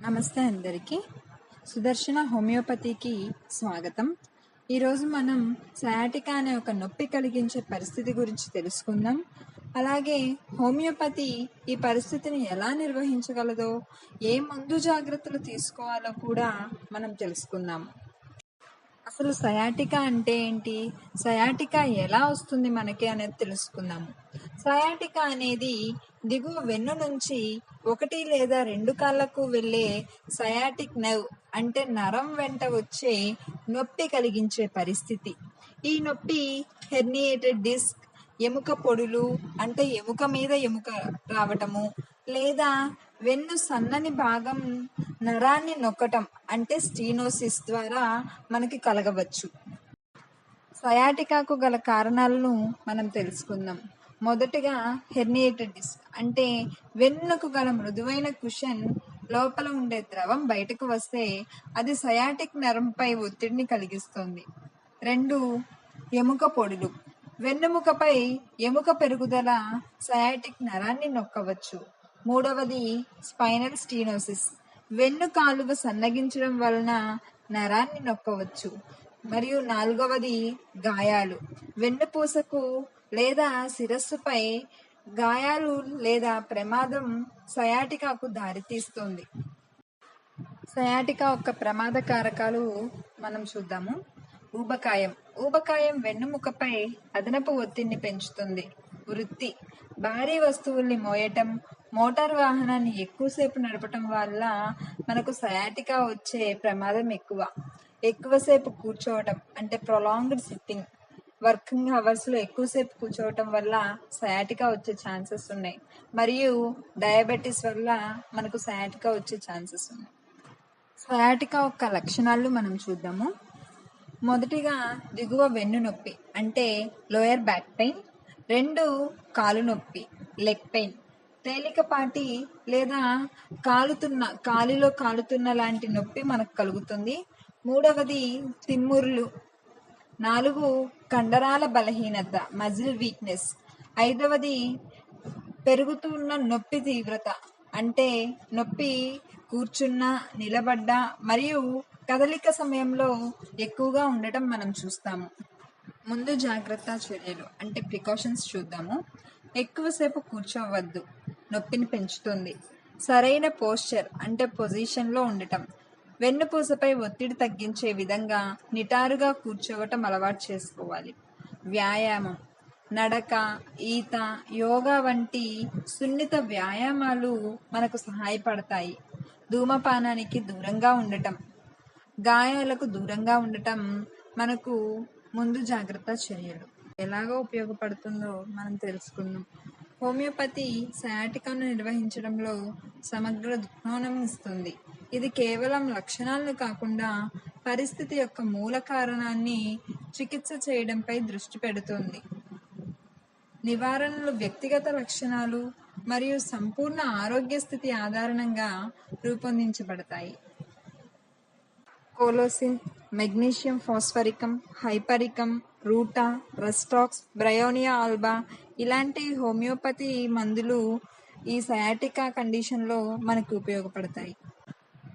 నమస్తే అందరికీ. సుదర్శన హోమియోపతికి స్వాగతం. ఈరోజు మనం సయాటికా అనే ఒక నొప్పి కలిగించే పరిస్థితి గురించి తెలుసుకుందాం. అలాగే హోమియోపతి ఈ పరిస్థితిని ఎలా నిర్వహించగలదో, ఏ మందు జాగ్రత్తలు తీసుకోవాలో కూడా మనం తెలుసుకుందాం. అసలు సయాటికా అంటే ఏంటి, సయాటికా ఎలా వస్తుంది మనకి అనేది తెలుసుకుందాము. సయాటికా అనేది దిగువ వెన్ను నుంచి 1 లేదా 2 కాళ్ళకు వెళ్ళే సయాటిక్ నెర్వ్ అంటే నరం వెంట వచ్చే నొప్పి కలిగించే పరిస్థితి. ఈ నొప్పి హెర్నియేటెడ్ డిస్క్, ఎముక పొడులు అంటే ఎముక మీద ఎముక రావటము, లేదా వెన్ను సన్నని భాగం నరాన్ని నొక్కటం అంటే స్టీనోసిస్ ద్వారా మనకి కలగవచ్చు. సయాటికాకు గల కారణాలను మనం తెలుసుకుందాం. మొదటిగా హెర్నియేటెడ్ డిస్క్ అంటే వెన్నుకు గల మృదువైన కుషన్ లోపల ఉండే ద్రవం బయటకు వస్తే అది సయాటిక్ నరంపై ఒత్తిడిని కలిగిస్తుంది. 2. ఎముక పొడులు. వెన్నుముకపై ఎముక పెరుగుదల సయాటిక్ నరాన్ని నొక్కవచ్చు. 3. Spinal stenosis. వెన్ను కాలువ సన్నగించడం వలన నరాన్ని నొక్కవచ్చు. మరియు 4. గాయాలు. వెన్నుపూసకు లేదా శిరస్సుపై గాయాలు లేదా ప్రమాదం సయాటికాకు దారితీస్తుంది. సయాటికా యొక్క ప్రమాద కారకాలు మనం చూద్దాము. ఊబకాయం. ఊబకాయం వెన్నుముకపై అదనపు ఒత్తిడిని పెంచుతుంది. వృత్తి. భారీ వస్తువుల్ని మోయటం, మోటార్ వాహనాన్ని ఎక్కువసేపు నడపటం వల్ల మనకు సయాటికా వచ్చే ప్రమాదం ఎక్కువ. ఎక్కువసేపు కూర్చోవటం అంటే ప్రొలాంగ్డ్ సిట్టింగ్, వర్కింగ్ అవర్స్లో ఎక్కువసేపు కూర్చోవటం వల్ల సయాటికా వచ్చే ఛాన్సెస్ ఉన్నాయి. మరియు డయాబెటీస్ వల్ల మనకు సయాటికా వచ్చే ఛాన్సెస్ ఉన్నాయి. సయాటికా యొక్క లక్షణాలు మనం చూద్దాము. మొదటిగా దిగువ వెన్ను నొప్పి అంటే లోయర్ బ్యాక్ పెయిన్. 2. కాలు నొప్పి లెగ్ పెయిన్, తేలికపాటి లేదా కాలిలో కాలుతున్న లాంటి నొప్పి మనకు కలుగుతుంది. 3. తిమ్ముర్లు. 4. కండరాల బలహీనత మజిల్ వీక్నెస్. 5. పెరుగుతున్న నొప్పి తీవ్రత అంటే నొప్పి కూర్చున్నా, నిలబడ్డా మరియు కదలిక సమయంలో ఎక్కువగా ఉండటం మనం చూస్తాము. ముందు జాగ్రత్త చర్యలు అంటే ప్రికాషన్స్ చూద్దాము. ఎక్కువసేపు కూర్చోవద్దు, నొప్పిని పెంచుతుంది. సరైన పోస్చర్ అంటే పొజిషన్లో ఉండటం. వెన్నుపూసపై ఒత్తిడి తగ్గించే విధంగా నిటారుగా కూర్చోవటం అలవాటు చేసుకోవాలి. వ్యాయామం, నడక, ఈత, యోగా వంటి సున్నిత వ్యాయామాలు మనకు సహాయపడతాయి. ధూమపానానికి దూరంగా ఉండటం, గాయాలకు దూరంగా ఉండటం మనకు ముందు జాగ్రత్త చర్యలు. ఎలాగో ఉపయోగపడుతుందో మనం తెలుసుకుందాం. హోమియోపతి సయాటికాను నిర్వహించడంలో సమగ్ర దృక్కోణం ఇస్తుంది. ఇది కేవలం లక్షణాలను కాకుండా పరిస్థితి యొక్క మూల కారణాన్ని చికిత్స చేయడంపై దృష్టి పెడుతుంది. నివారణలు వ్యక్తిగత లక్షణాలు మరియు సంపూర్ణ ఆరోగ్య స్థితి ఆధారంగా రూపొందించబడతాయి. కోలోసిన్, మెగ్నీషియం ఫాస్ఫరికం, హైపరికం, రూటా, రెస్టాక్స్, బ్రయోనియా ఆల్బా ఇలాంటి హోమియోపతి మందులు ఈ సయాటికా కండిషన్లో మనకు ఉపయోగపడతాయి.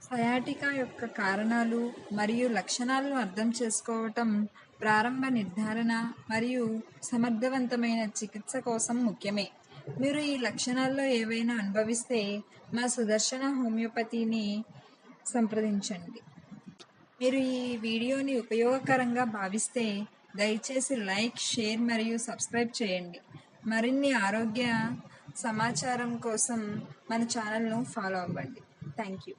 సయాటికా యొక్క కారణాలు మరియు లక్షణాలను అర్థం చేసుకోవటం ప్రారంభ నిర్ధారణ మరియు సమర్థవంతమైన చికిత్స కోసం ముఖ్యమే. మీరు ఈ లక్షణాల్లో ఏవైనా అనుభవిస్తే మా సుదర్శన హోమియోపతిని సంప్రదించండి. మీరు ఈ వీడియోని ఉపయోగకరంగా భావిస్తే దయచేసి లైక్, షేర్ మరియు సబ్స్క్రైబ్ చేయండి. మరిన్ని ఆరోగ్య సమాచారం కోసం మన ఛానల్ను ఫాలో అవ్వండి. Thank you.